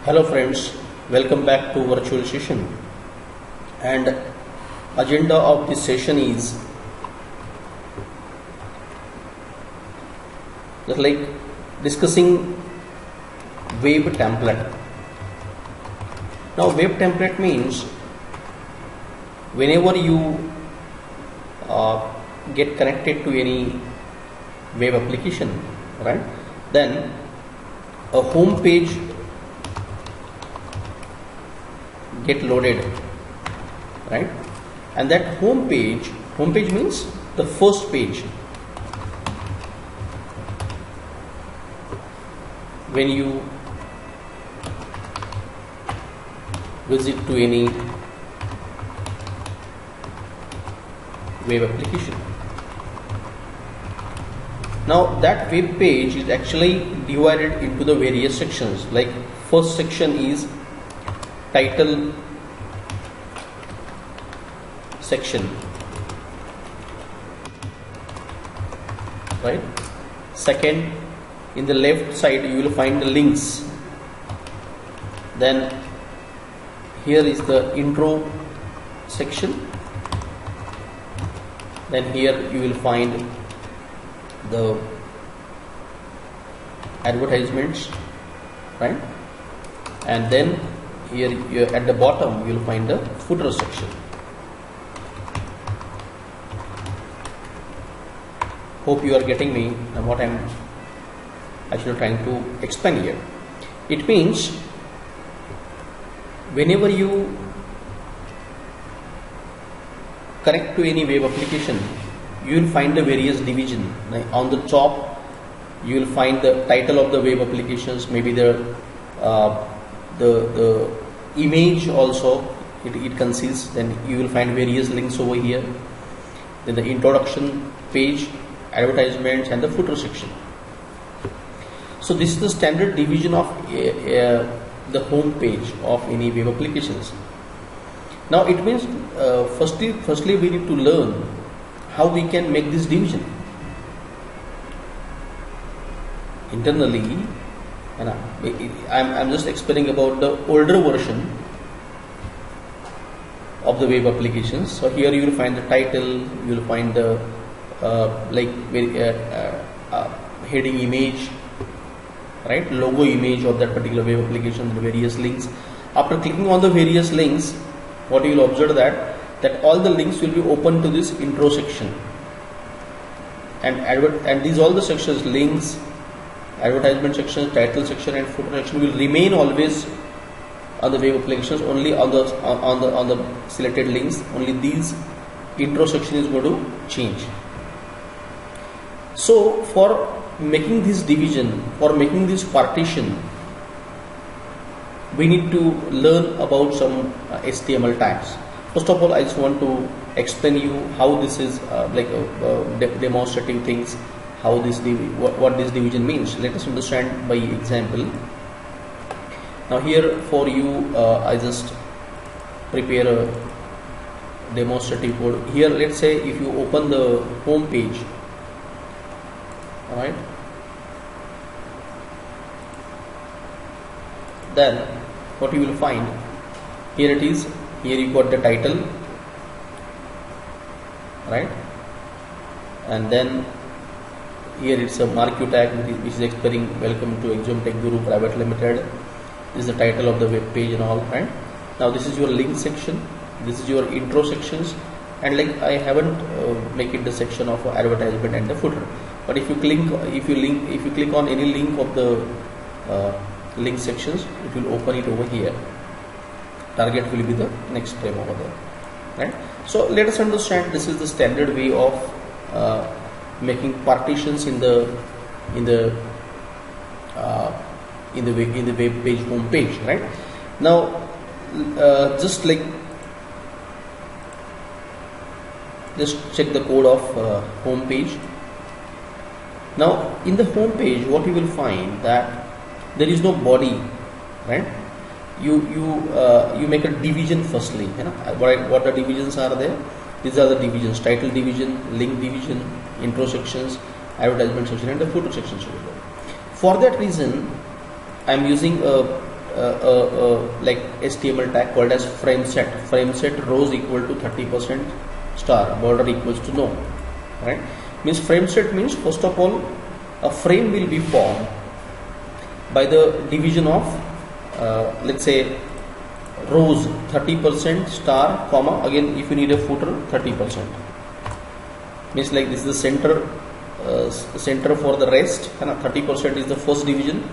Hello friends, welcome back to virtual session, and agenda of this session is just like discussing web template. Now web template means whenever you get connected to any web application, right, then a home page get loaded, right, and that home page means the first page. When you visit to any web application, now that web page is actually divided into the various sections. Like first section is title section, right? Second, in the left side you will find the links. Then here is the intro section. Then here you will find the advertisements, right? And then here at the bottom you will find the footer section. Hope you are getting me and what I am actually trying to explain here. It means whenever you connect to any web application, you will find the various division. Like on the top you will find the title of the web applications, maybe the image also it consists. Then you will find various links over here. Then the introduction page, advertisements, and the footer section. So this is the standard division of the home page of any web applications. Now it means firstly we need to learn how we can make this division internally. And I'm just explaining about the older version of the web applications. So here you will find the title, you will find the heading image, right, logo image of that particular web application, the various links. After clicking on the various links, what you will observe that all the links will be open to this intro section, and these all the sections, links, advertisement section, title section, and footer section, will remain always on the web applications. Only on the selected links, only these intro section is going to change. So for making this division, for making this partition, we need to learn about some HTML tags. First of all, I just want to explain you how this is demonstrating things, how this what this division means. Let us understand by example. Now here for you I just prepare a demonstrative code. Here let's say if you open the home page, alright, then what you will find, here it is, here you got the title, right, and then here it's a marquee tag which is explaining welcome to Axiom Tech Guru Private Limited. This is the title of the web page and all, right? Now this is your link section, this is your intro sections, and like I haven't make it the section of advertisement and the footer. But if you click on any link of the link sections, it will open it over here. Target will be the next frame over there, right? So let us understand, this is the standard way of making partitions in the web page home page, right? Now just check the code of home page. Now in the home page what you will find that there is no body, right? You make a division firstly, you know, what the divisions are there. These are the divisions: title division, link division, intro sections, advertisement section, and the footer section. For that reason, I am using a like HTML tag called as frame set. Frame set rows equal to 30% star, border equals to no, right? Means frame set means first of all a frame will be formed by the division of let's say rows 30% star comma, again if you need a footer 30%, means like this is the center for the rest, and 30% is the first division,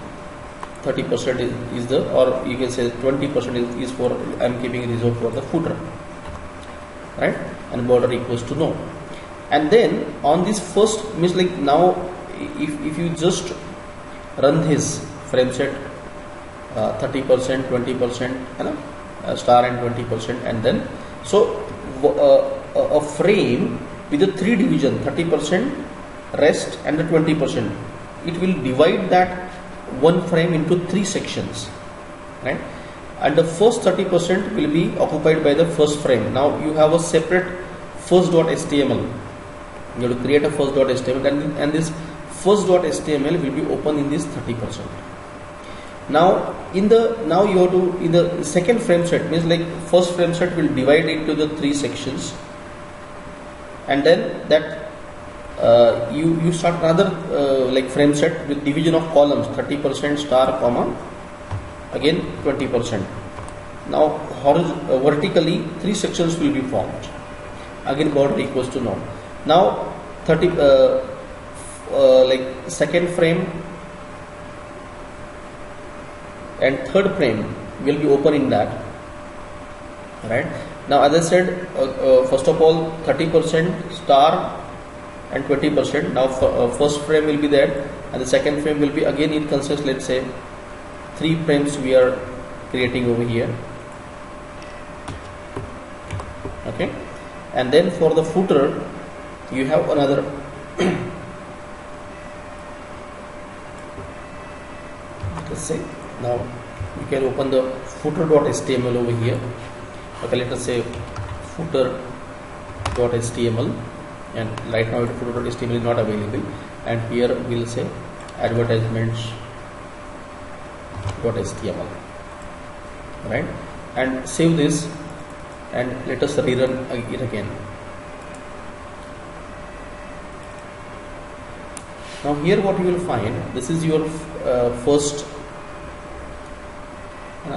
30% is the, or you can say 20% is for, I am keeping reserved for the footer, right? And border equals to no. And then on this first, means like now if you just run this frame set 30%, 20%, star and 20%, and then so a frame with the three division, 30%, rest and the 20%, it will divide that one frame into three sections, right? And the first 30% will be occupied by the first frame. Now you have a separate first.html. You have to create a first.html, and this first.html will be open in this 30%. Now in the second frame set, means like first frame set will divide into the three sections, and then that you start another like frame set with division of columns 30% star comma, again 20%. Now vertically three sections will be formed, again border equals to no. Now 30 like second frame and third frame will be open in that, right? Now as I said, first of all 30% star and 20%. Now first frame will be there, and the second frame will be, again it consists, let's say 3 frames we are creating over here, okay? And then for the footer you have another let's say, now you can open the footer.html over here, okay? Let us say footer.html, and right now footer.html is not available, and here we will say advertisements.html, right? And save this and let us rerun it again. Now here what you will find, this is your first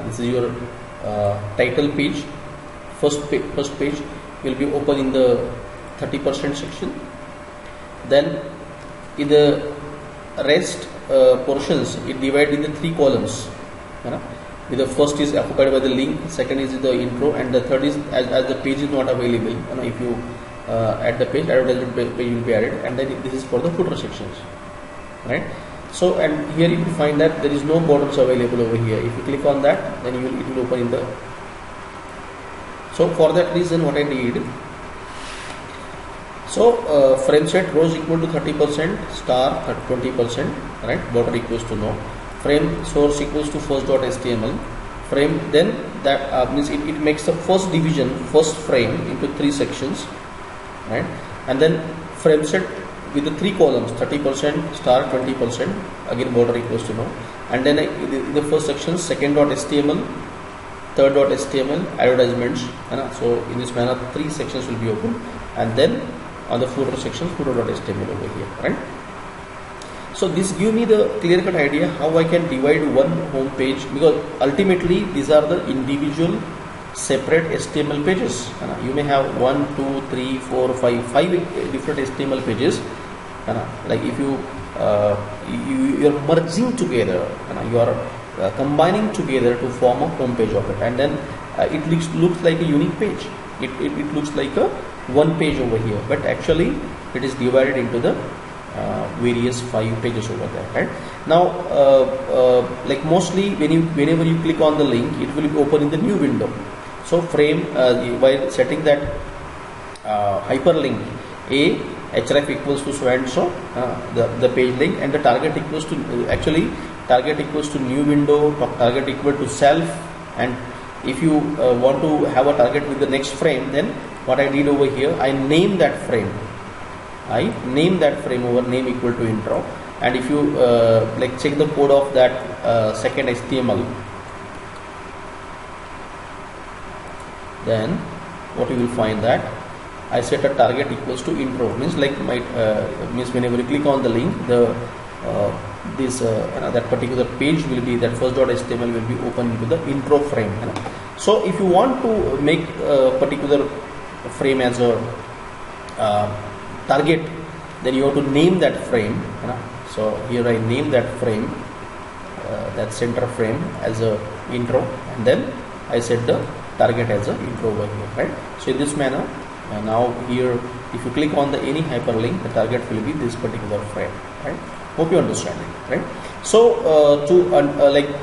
this is your title page. First page will be open in the 30% section. Then in the rest portions, it divided into 3 columns. With the first is occupied by the link, second is the intro, and the third is as the page is not available. If you add the page, advertisement page will be added, and then this is for the footer sections, right? So, and here you will find that there is no borders available over here. If you click on that, then it will open in the. So for that reason, what I did. So frame set rows equal to 30% star 20%, right? Border equals to no. Frame source equals to first.html. Frame, then that means it makes the first division, first frame into 3 sections, right? And then frame set with the 3 columns, 30% star 20%, again border equals to no. And then in the first section, second.html, third.html, advertisements, so in this manner 3 sections will be open, and then on the footer section, footer.html over here, right? So this give me the clear cut idea how I can divide one home page, because ultimately these are the individual separate HTML pages. You may have 1, 2, 3, 4, 5 different HTML pages. Like if you are merging together, you are combining together to form a home page of it, and then it looks like a unique page. It looks like a one page over here, but actually it is divided into the various 5 pages over there, right? Now like mostly whenever you click on the link, it will be open in the new window. So frame by setting that hyperlink href equals to so and so, the page link, and the target equals to target equals to new window, target equal to self, and if you want to have a target with the next frame, then what I did over here, I name that frame. Over name equal to intro, and if you like check the code of that second HTML, then what you will find that I set a target equals to intro, means like my means whenever you click on the link, the that particular page will be, that first.html will be open into the intro frame. So if you want to make a particular frame as a target, then you have to name that frame. So here I name that frame, that center frame as a intro, and then I set the target as a intro over here, right? So in this manner, now here if you click on the any hyperlink, the target will be this particular frame, right? Hope you understand it, right? So to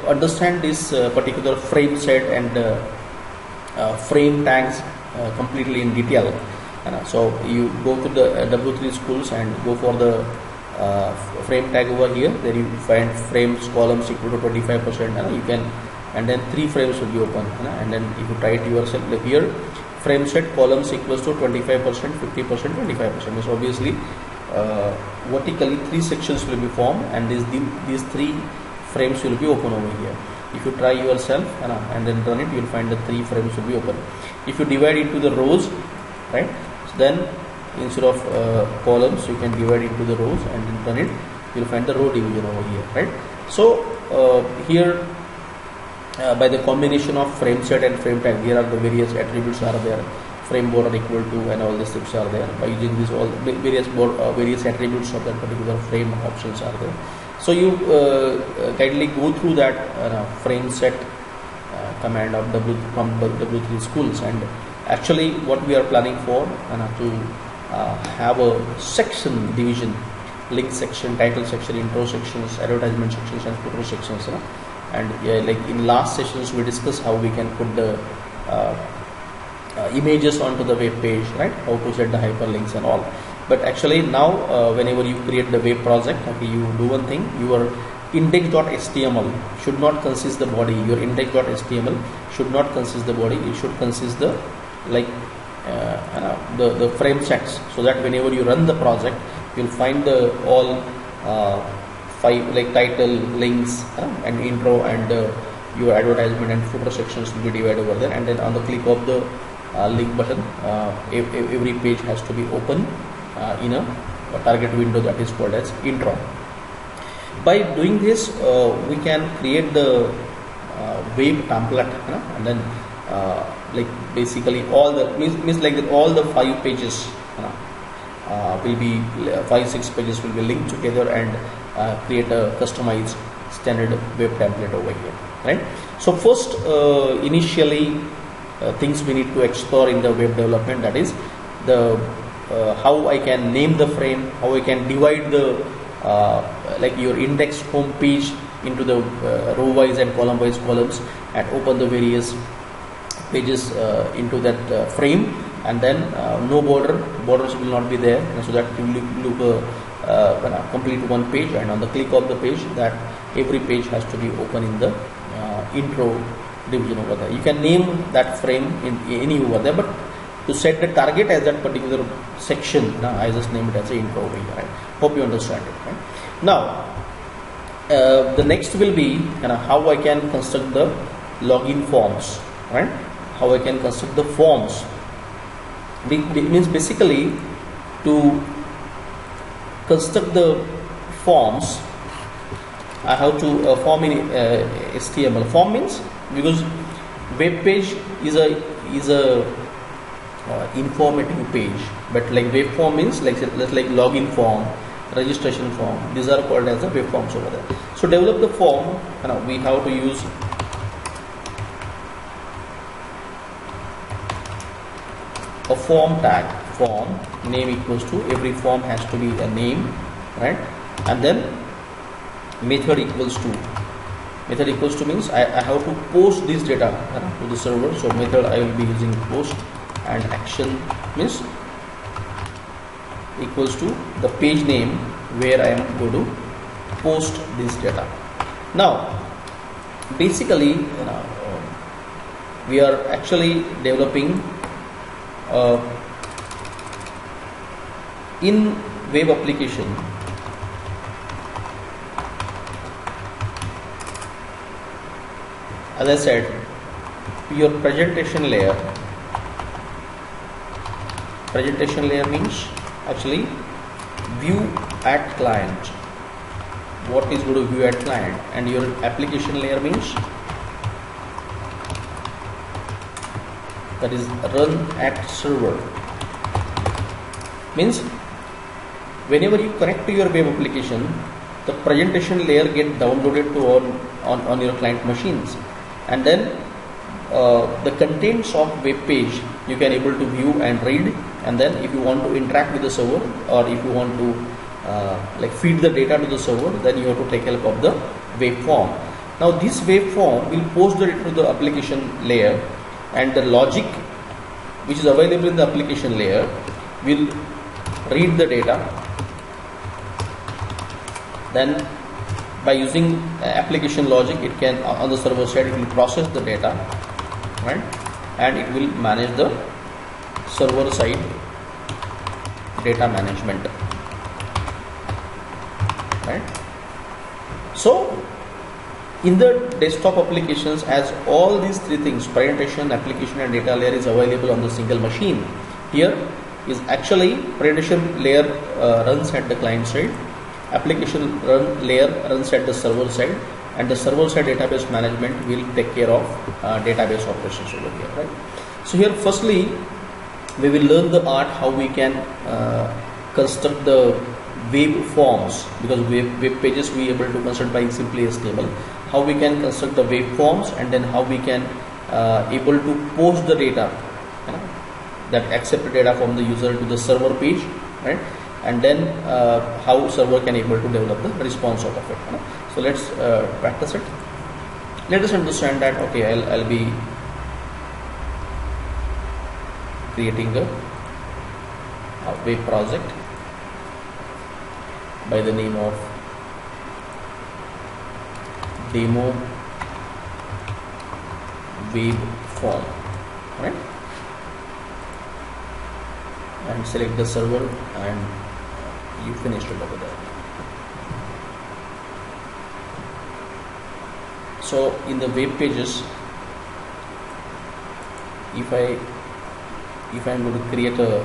understand this particular frame set and frame tags completely in detail, so you go to the W3 Schools and go for the frame tag over here. Then you find frames columns equal to 25%, and you can, and then 3 frames will be open, and then if you try it yourself, like here frame set columns equals to 25%, 50%, 25%. So obviously vertically 3 sections will be formed, and these 3 frames will be open over here. If you try yourself and then run it, you will find the 3 frames will be open. If you divide into the rows, right, so then instead of columns, you can divide into the rows and then run it, you will find the row division over here, right? So here by the combination of frame set and frame tag, here are the various attributes are there. Frame border equal to, and all the steps are there. By using these all various attributes of that particular frame options are there. So you kindly go through that frame set command of from W3 Schools, and actually what we are planning for to have a section division, link section, title section, intro sections, advertisement sections, and footer sections. And like in last sessions we discussed how we can put the images onto the web page, right? How to set the hyperlinks and all. But actually now whenever you create the web project, okay, you do one thing: your index.html should not consist the body. Your index.html should not consist the body. It should consist the the frame sets, so that whenever you run the project, you'll find the all 5 like title, links, and intro, and your advertisement and footer sections will be divided over there. And then on the click of the link button, every page has to be open in a target window that is called as intro. By doing this, we can create the web template, and then like basically all the means like that all the 5 pages will be 5-6 pages will be linked together and create a customized standard web template over here, right? So first initially things we need to explore in the web development, that is the how I can name the frame, how I can divide the like your index home page into the row wise and column wise columns, and open the various pages into that frame, and then no borders will not be there, so that you look complete one page, and on the click of the page, that every page has to be open in the intro division over there. You can name that frame in any over there, but to set the target as that particular section, I just name it as a intro over here, right? Hope you understand it, right? Now the next will be how I can construct the login forms, right? How I can construct the forms. Means basically to construct the forms, I have to form in HTML. Form means, because web page is a informative page, but like web form means like login form, registration form, these are called as the web forms over there. So develop the form, we have to use a form tag. Form name equals to, every form has to be a name, right? And then method equals to means I have to post this data to the server. So method I will be using post, and action means equals to the page name where I am going to post this data. Now basically we are actually developing in web application as I said, your presentation layer Presentation layer means actually view at client. What is going to view at client? And your application layer means that is run at server. Means whenever you connect to your web application, the presentation layer get downloaded to on your client machines, and then the contents of web page you can able to view and read, and then if you want to interact with the server, or if you want to like feed the data to the server, then you have to take help of the waveform. Now this waveform will post the data to the application layer, and the logic which is available in the application layer will read the data. Then by using application logic, it can on the server side it will process the data, right, and it will manage the server side data management, right. So in the desktop applications, as all these three things, presentation, application and data layer, is available on the single machine, here is actually presentation layer runs at the client side, application layer runs at the server side, and the server side database management will take care of database operations over here, right. So here firstly we will learn the art how we can construct the web forms, because web pages we able to construct by simply HTML. How we can construct the web forms, and then how we can able to post the data, that accept the data from the user to the server page, right, and then how server can able to develop the response out of it. So let's practice it. Let us understand that, okay, I'll be creating a web project by the name of demo web form, right, and select the server, and you finished it over there. So in the web pages, if I'm going to create a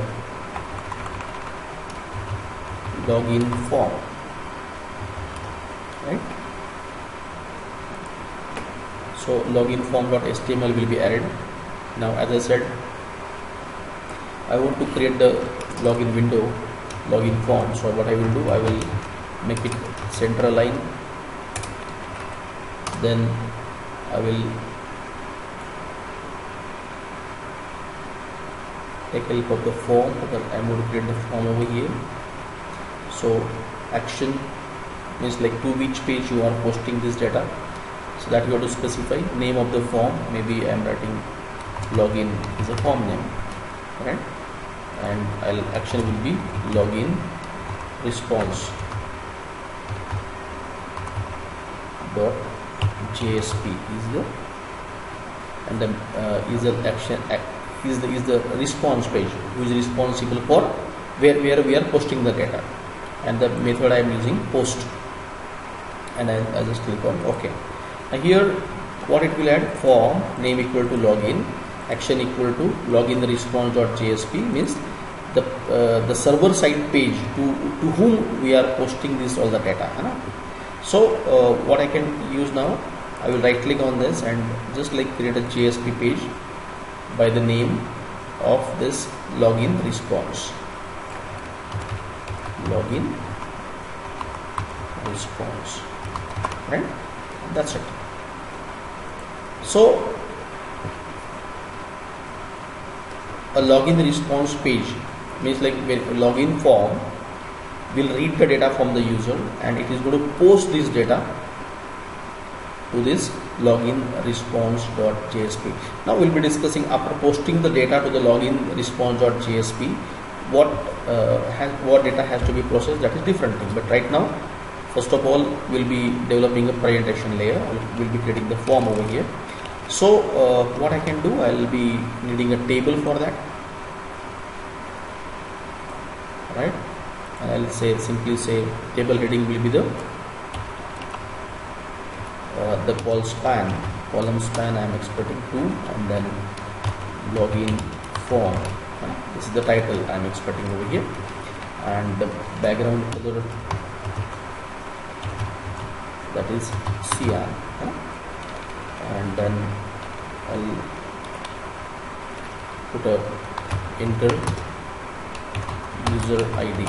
login form, right, so login form.html will be added. Now as I said, I want to create the login window, login form. So what I will do, I will make it center align, then I will take help of the form, because I am going to create the form over here. So action means like to which page you are posting this data, so that you have to specify name of the form. Maybe I am writing login is a form name, right, and action will be login response dot JSP is the, and then is the action is the response page, who is responsible for where we are posting the data, and the method I am using post, and I just click on OK. Now here what it will add, form name equal to login, action equal to login response.jsp, means the server side page to whom we are posting this all the data. So what I can use now, I will right click on this and just like create a JSP page by the name of this login response, right, that's it. So a login response page means like login form will read the data from the user, and it is going to post this data to this login response.jsp. Now we'll be discussing, after posting the data to the login response.jsp, what data has to be processed. That is different thing. But right now, first of all, we'll be developing a presentation layer. We'll be creating the form over here. So what I can do, I'll be needing a table for that, right? And I'll simply say table heading will be the column span I am expecting to, and then login form This is the title I am expecting over here, and the background color, that is cyan, and then I'll put a enter user ID.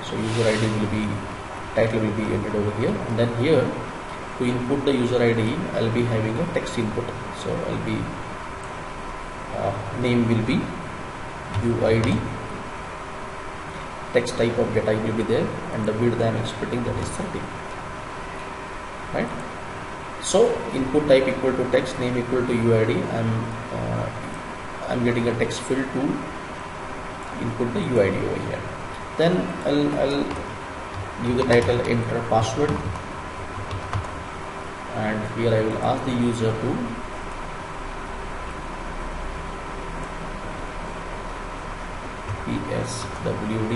So user ID will be, title will be entered over here, and then here to input the user ID I'll be having a text input. So I'll be name will be UID, text type of data will be there, and the width I am expecting that is 30, right? So input type equal to text, name equal to UID. I'm getting a text field to input the UID over here. Then I'll give the title enter password, and here I will ask the user to PSWD,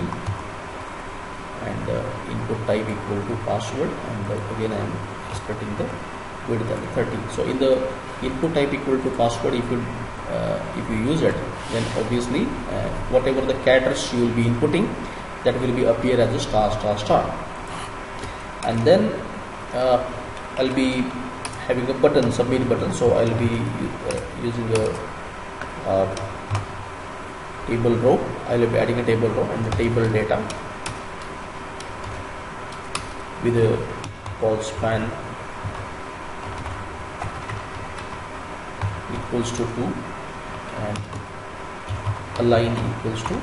and input type equal to password, and again I am expecting the width as 30. So in the input type equal to password, if you use it, then obviously whatever the characters you will be inputting, that will be appear as a star star star. And then I'll be having a button, submit button. So I'll be using a table row. I'll be adding a table row and the table data with a call span equals to 2 and align equals to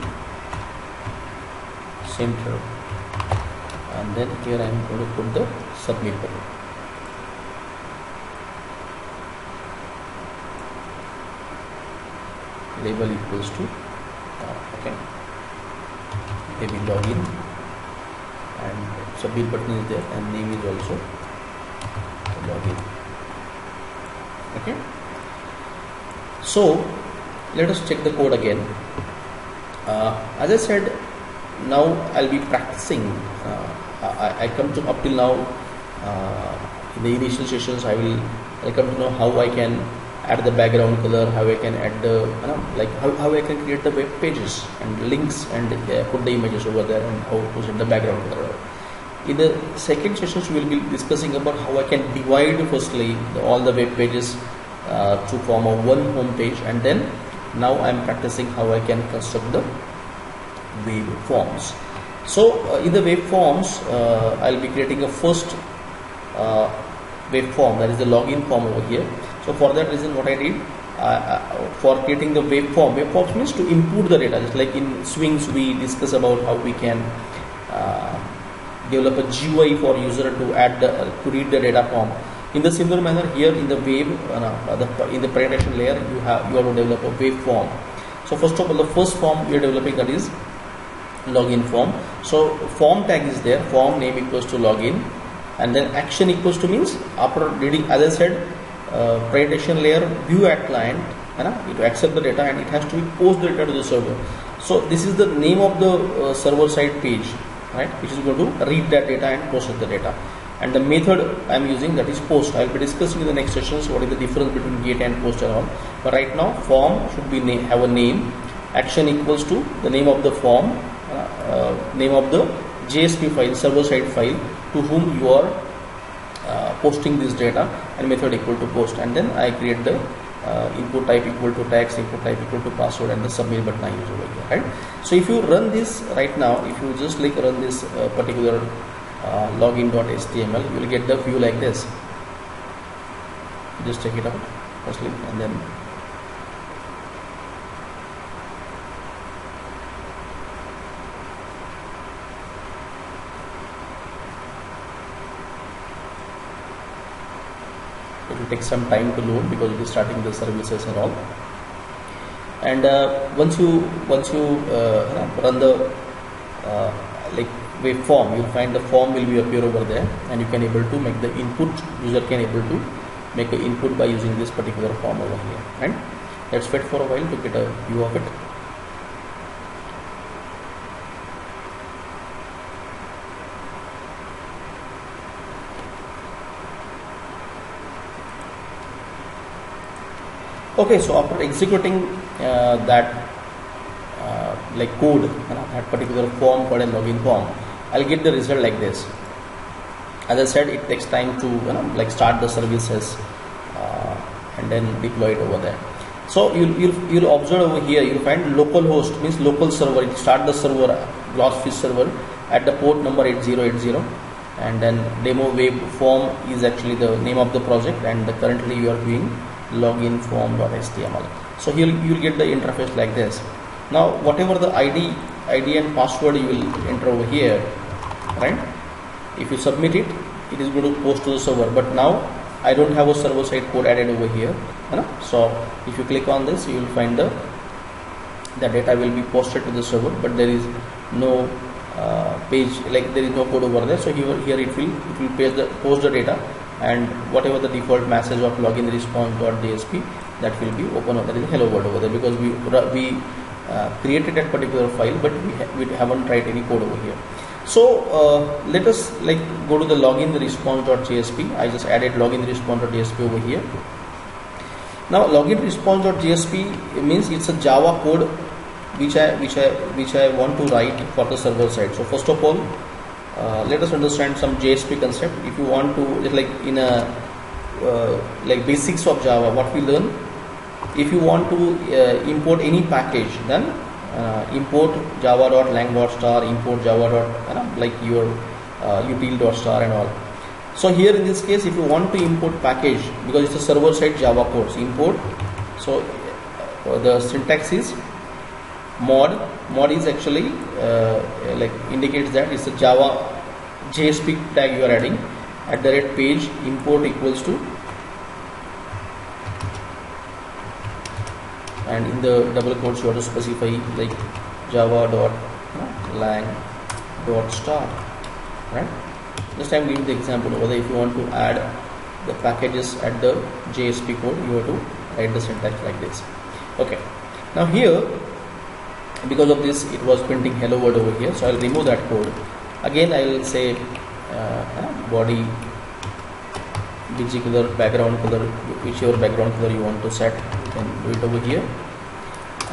center, and then here I am going to put the submit button. Label equals to maybe login, and submit button is there, and name is also login. Okay, so let us check the code again. As I said, now I'll be practicing. I come to up till now in the initial sessions I come to know how I can add the background color, how I can add the like how I can create the web pages and links and put the images over there, and how to set the background color. In the second sessions we will be discussing about how I can divide firstly all the web pages to form a one home page, and then now I am practicing how I can construct the wave forms. So in the wave forms I'll be creating a first wave form, that is the login form over here. So for that reason what I did, for creating the wave forms means to input the data. Just like in Swings we discuss about how we can develop a GUI for user to add to read the data form. In the similar manner here in the wave in the presentation layer you are to develop a wave form. So first of all, the first form we are developing, that is login form. So form tag is there, form name equals to login, and then action equals to means after reading, as I said, presentation layer view at client, it will accept the data and it has to be post the data to the server. So this is the name of the server side page, right, which is going to read that data and process the data. And the method I am using, that is post. I will be discussing in the next sessions what is the difference between get and post and all. But right now form should be have a name. Action equals to the name of the form, name of the JSP file, server side file to whom you are posting this data, and method equal to post. And then I create the input type equal to text, input type equal to password, and the submit button I use over here, right? So if you run this right now, if you just click run this particular login.html, you will get the view like this. Just check it out firstly, and then it will take some time to load because it is starting the services and all. And once you run the like waveform, you will find the form will be appear over there, and you can able to make the input. User can able to make an input by using this particular form over here. And let's wait for a while to get a view of it. Okay, so after executing that like code, that particular form called a login form, I'll get the result like this. As I said, it takes time to like start the services and then deploy it over there. So you'll observe over here, you'll find localhost means local server. It start the server, Glassfish server at the port number 8080, and then demo web form is actually the name of the project, and currently you are doing login form.html. So here you'll get the interface like this. Now whatever the ID and password you will enter over here, right? If you submit it, it is going to post to the server. But now I don't have a server side code added over here. So if you click on this, you will find the data will be posted to the server, but there is no page, like there is no code over there. So here it will post the data, and whatever the default message of login response.jsp, that will be open. That is hello world over there, because we created that particular file, but we haven't tried any code over here. So let us like go to the login response.jsp. I just added login response.jsp over here. Now login response.jsp means it's a Java code which I want to write for the server side. So first of all, let us understand some JSP concept. If you want to, just like in a like basics of Java, what we learn, if you want to import any package, then import java.lang.star, import java. Like your util.star and all. So here in this case, if you want to import package, because it's a server side Java code, so import. So the syntax is mod is actually like indicates that it's a Java JSP tag you are adding, @page import equals to, and in the double quotes you have to specify like java.lang.star, right? Just I'm giving the example over there. If you want to add the packages at the JSP code, you have to write the syntax like this. Okay, now here, because of this, it was printing hello world over here, so I'll remove that code. Again I will say body bg color, background color, whichever background color you want to set, you can do it over here.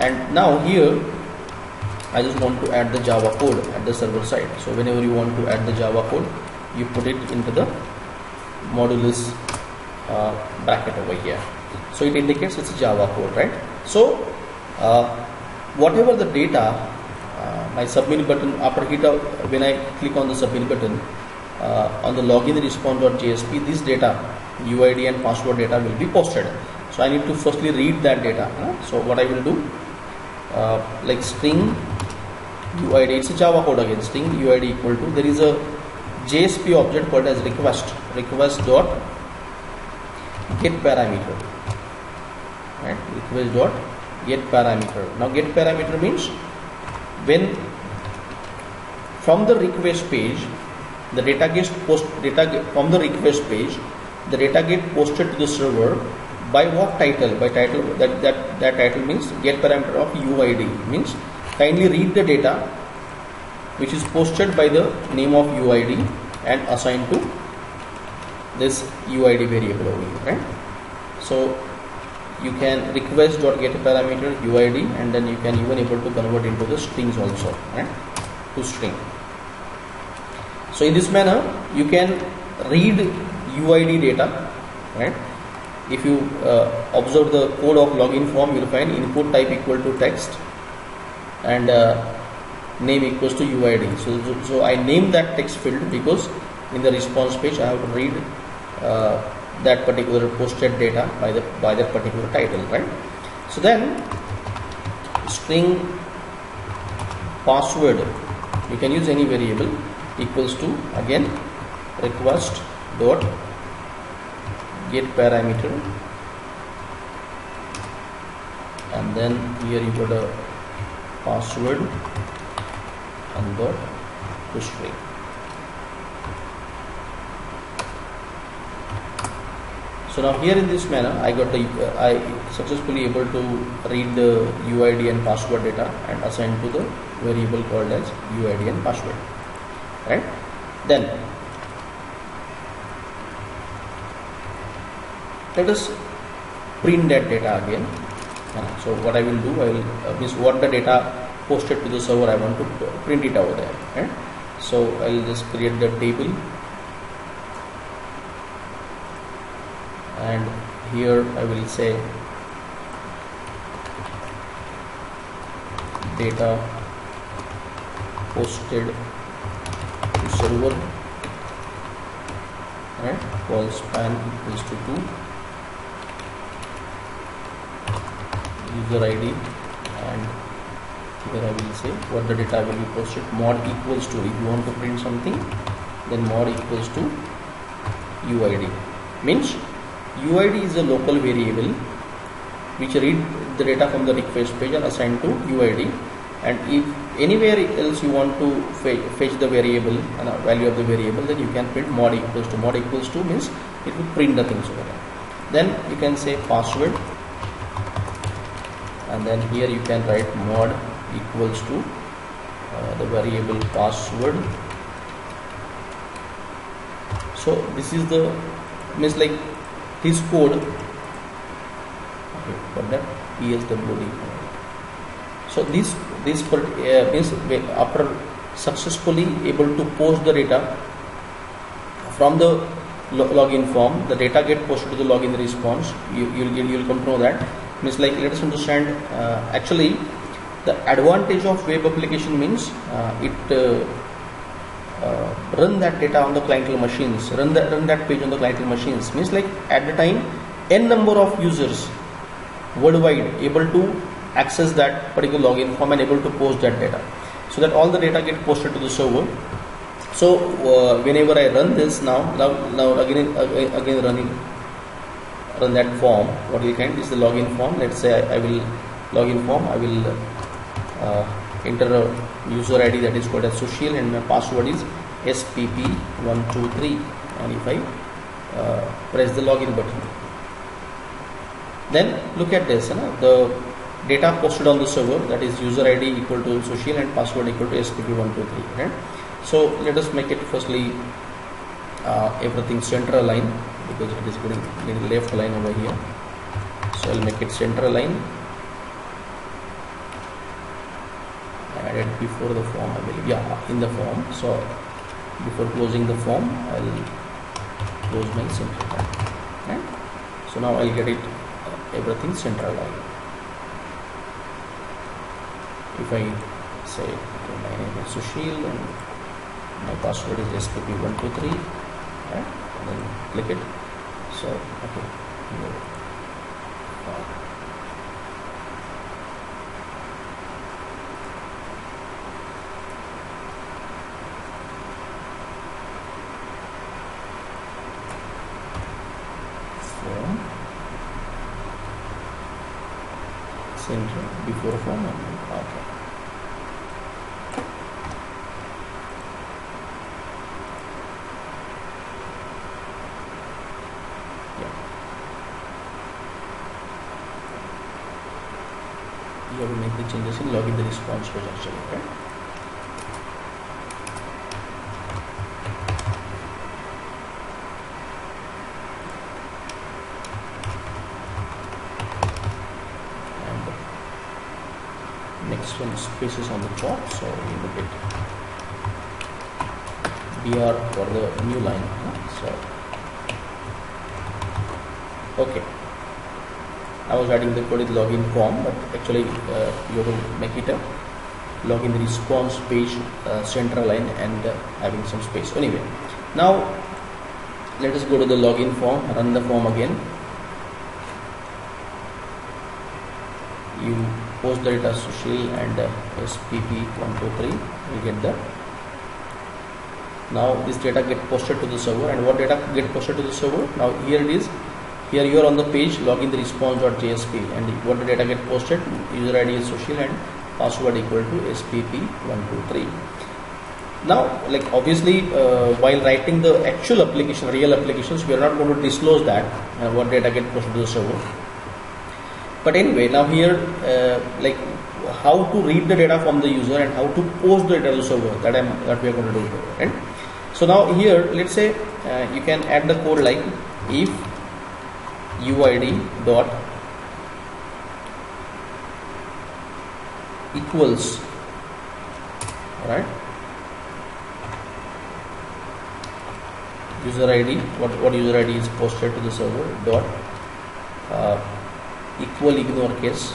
And now here I just want to add the Java code at the server side. So whenever you want to add the Java code, you put it into the modulus bracket over here. So it indicates it's a Java code, right? So whatever the data, my submit button, after when I click on the submit button on the login response.jsp, this data, UID and password data will be posted. So I need to firstly read that data. So what I will do, like string UID, it's a Java code again, string UID equal to, there is a JSP object called as request dot get parameter, right? Request dot get parameter. Now get parameter means when from the request page the data gets from the request page, the data get posted to the server by what title? By title, that title means get parameter of UID, means kindly read the data which is posted by the name of UID and assigned to this UID variable over here, right? So you can request dot get parameter UID, and then you can even able to convert into the strings also, right? To string. So in this manner you can read UID data, right? If you observe the code of login form, you will find input type equal to text and name equals to UID. So I name that text field because in the response page I have to read that particular posted data by that particular title, right? So then string password, you can use any variable, equals to again request dot get parameter, and then here you got a password and dot to string. So now here in this manner I successfully able to read the UID and password data and assign to the variable called as UID and password, right? Then let us print that data again. So what I will do, I will means what the data posted to the server, I want to print it over there. Right? So I'll just create the table, and here I will say data posted to server, right, call span equals to 2, user ID, and here I will say what the data will be posted. Mod equals to, if you want to print something, then mod equals to UID. Means UID is a local variable which read the data from the request page and assign to UID, and if anywhere else you want to fetch the variable and value of the variable, then you can print mod equals to. Mod equals to means it will print the things over there. Then you can say password, and then here you can write mod equals to the variable password. So this is the means like his code. Okay, for that PSWD. So this means after successfully able to post the data from the login form, the data get posted to the login response. You'll come to know that. Means like, let us understand actually the advantage of web application means it run that data on the clientele machines, run that page on the clientele machines. Means like at the time n number of users worldwide able to access that particular login form and able to post that data, so that all the data get posted to the server. So whenever I run this now again run that form, what we can is the login form. Let's say I will login form, I will enter a user ID that is called as Sushil, and my password is SPP123, and if I press the login button, then look at this, the data posted on the server, that is user ID equal to Sushil and password equal to SPP123, right? So let us make it firstly everything center align, because it is getting left align over here. So I'll make it center align, added before the form, I believe, in the form. So before closing the form, I'll close my center align, right? So now I'll get it everything center align. If I say okay, my name is Sushil and my password is SPP123, right? And then click it. So okay, form center before form. Okay. You have to make the changes in login the response page actually, right? And next one, spaces on the top, so we look at BR for the new line. So okay, I was adding the code with login form, but actually you have to make it a login response page center line and having some space. Anyway, now let us go to the login form, run the form again. You post the data Sushil and SPP123, you get the. Now this data get posted to the server, and what data get posted to the server? Now here it is. Here you are on the page login the response.jsp, and what the data get posted, user ID is Sushil and password equal to SPP123. Now, like obviously while writing the actual application, real applications, we are not going to disclose that what data get posted to the server. But anyway, now here like how to read the data from the user and how to post the data to the server, that we are going to do here, right? So now here, let's say you can add the code like if UID dot equals right? User ID, what user ID is posted to the server, dot equal ignore case,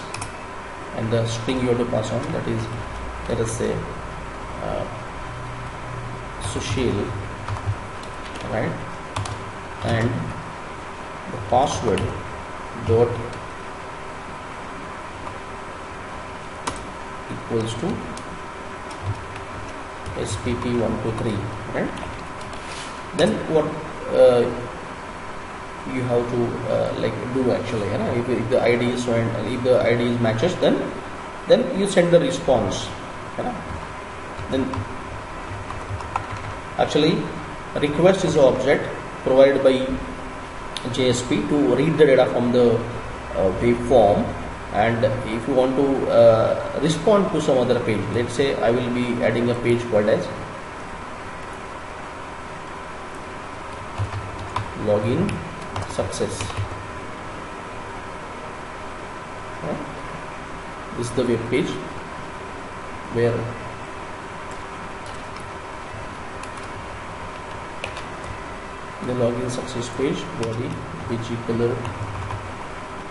and the string you have to pass on, that is, let us say Sushil, right? And the password dot equals to SPP123, right? Then what you have to like do actually, you know, if the ID is and if the ID is matches, then you send the response, you know. Then actually request is an object provided by JSP to read the data from the waveform, and if you want to respond to some other page, let's say I will be adding a page called as login success. This is the web page where the login success page, body bg color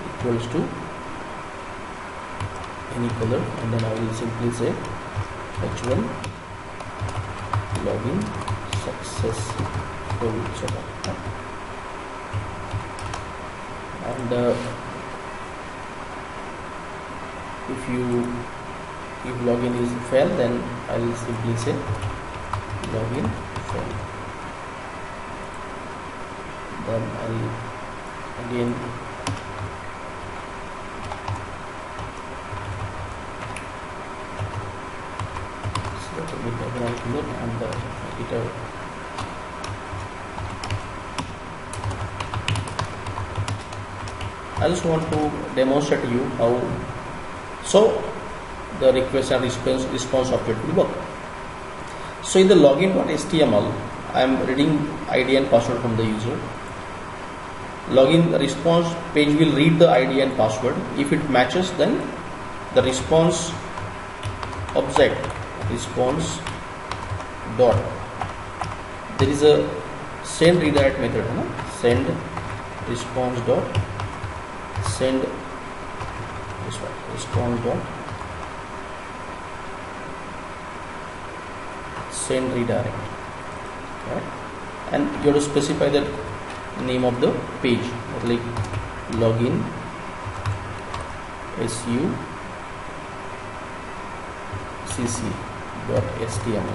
equals to any color, and then I will simply say h1 login successful setup. And if login is fail, then I will simply say login fail. Then I will again select the background color and the editor. I just want to demonstrate to you how so the request and response object will work. So in the login.html, I am reading ID and password from the user. Login response page will read the ID and password. If it matches, then the response object response dot, there is a send redirect method, send response dot send response dot send redirect, right? And you have to specify the name of the page, like login succ.html.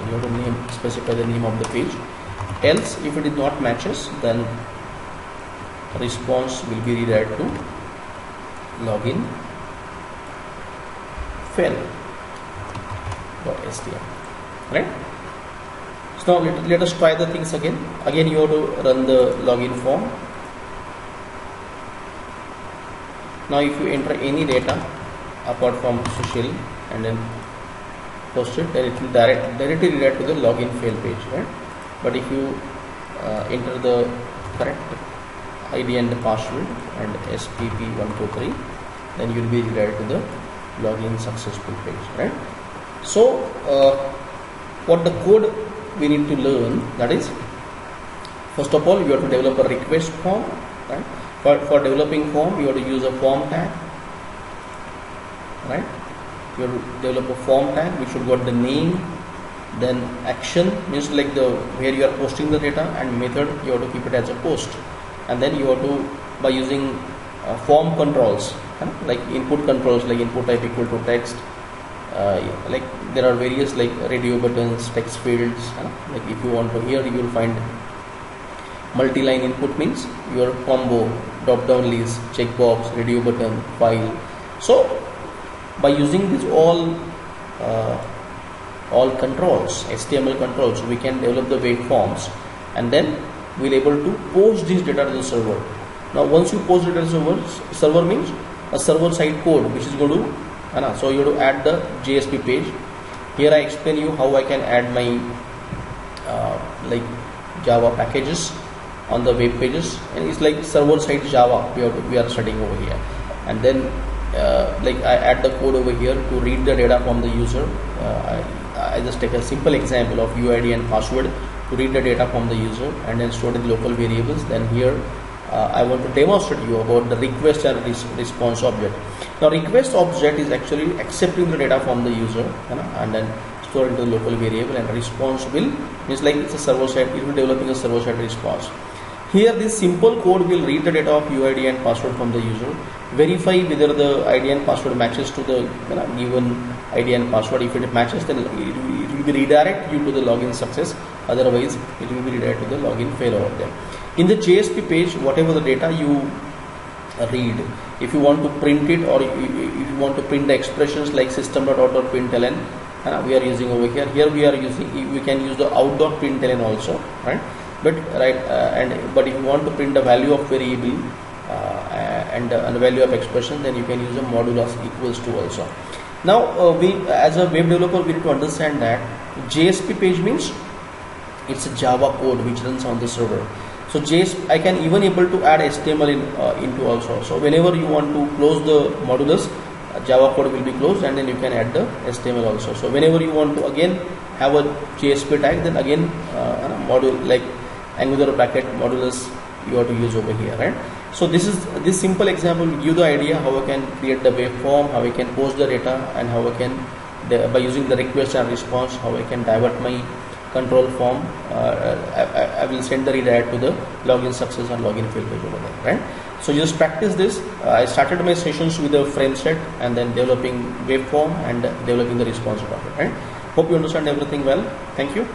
You have to specify the name of the page. Else, if it is not matches, then response will be redirected to login fail.html, right? So now let us try the things again. Again, you have to run the login form. Now if you enter any data apart from Sushil and then post it, then it will directly redirect to the login fail page, right? But if you enter the correct ID and the password and SPP123, then you will be redirected to the login successful page, right? So what the code we need to learn, that is, first of all, you have to develop a request form, right? For developing form, you have to use a form tag, right? You have to develop a form tag which should got the name, then action means like the where you are posting the data, and method you have to keep it as a post, and then you have to, by using form controls, like input controls, like input type equal to text, like there are various like radio buttons, text fields, like if you want to, here you will find multi-line input means your combo, drop down list, checkbox, radio button, file. So by using these all controls, HTML controls, we can develop the waveforms, and then we'll able to post this data to the server. Now once you post it to the server means a server side code which is going to, so you have to add the JSP page. Here I explain you how I can add my like Java packages on the web pages, and it's like server side Java we are studying over here. And then like I add the code over here to read the data from the user. I just take a simple example of UID and password to read the data from the user and then store it in the local variables. Then here I want to demonstrate you about the request and response object. Now request object is actually accepting the data from the user, and then store into the local variable, and response will means like it's a server side, it will developing a server side response. Here this simple code will read the data of UID and password from the user, verify whether the ID and password matches to the given ID and password. If it matches, then it will be redirect you to the login success, otherwise it will be redirected to the login fail over there. In the JSP page, whatever the data you read, if you want to print it, or if you want to print the expressions like system.out.println, we are using over here. Here we are using, we can use the out.println also, right? But but if you want to print the value of variable and the value of expression, then you can use a modulus equals to also. Now we as a web developer, we need to understand that JSP page means it's a Java code which runs on the server. So I can even able to add HTML into also. So whenever you want to close the modulus, Java code will be closed, and then you can add the HTML also. So whenever you want to again have a JSP tag, then again module like angular bracket modulus you have to use over here, right? So this simple example will give you the idea how I can create the waveform, how I can post the data, and how I can by using the request and response, how I can divert my control form. I will send the redirect to the login success and login fail page over there, right? So just practice this. I started my sessions with a frame set and then developing waveform and developing the response part, right? Hope you understand everything well. Thank you.